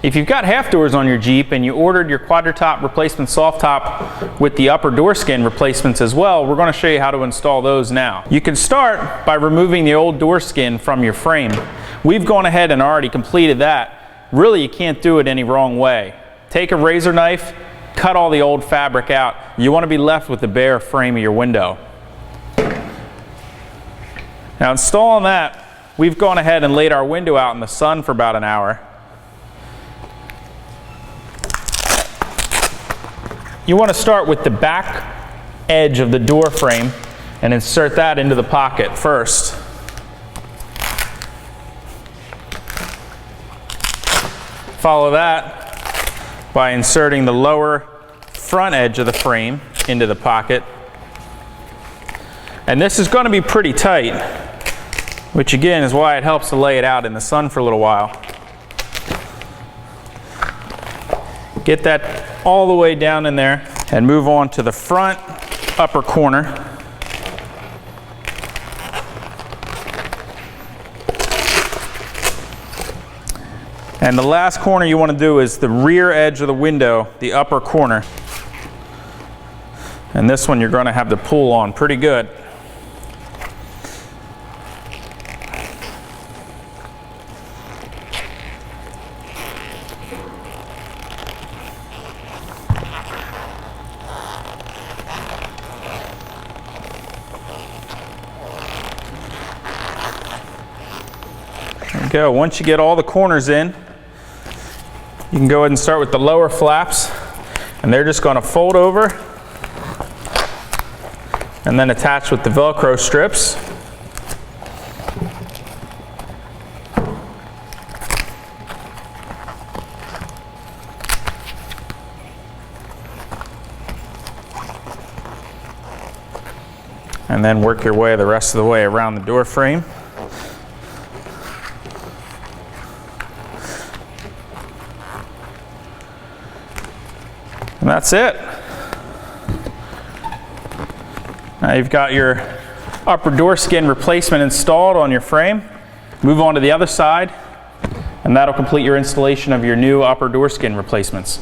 If you've got half doors on your Jeep and you ordered your QuadraTop replacement soft top with the upper door skin replacements as well, we're going to show you how to install those now. You can start by removing the old door skin from your frame. We've gone ahead and already completed that. Really, you can't do it any wrong way. Take a razor knife, cut all the old fabric out. You want to be left with the bare frame of your window. Now, installing that, we've gone ahead and laid our window out in the sun for about an hour. You want to start with the back edge of the door frame and insert that into the pocket first. Follow that by inserting the lower front edge of the frame into the pocket. And this is going to be pretty tight, which again is why it helps to lay it out in the sun for a little while. Get that all the way down in there and move on to the front upper corner. And the last corner you want to do is the rear edge of the window, the upper corner. And this one you're going to have to pull on pretty good. There you go. Once you get all the corners in, you can go ahead and start with the lower flaps, and they're just going to fold over and then attach with the Velcro strips. And then work your way the rest of the way around the door frame. And that's it. Now you've got your upper door skin replacement installed on your frame. Move on to the other side, and that'll complete your installation of your new upper door skin replacements.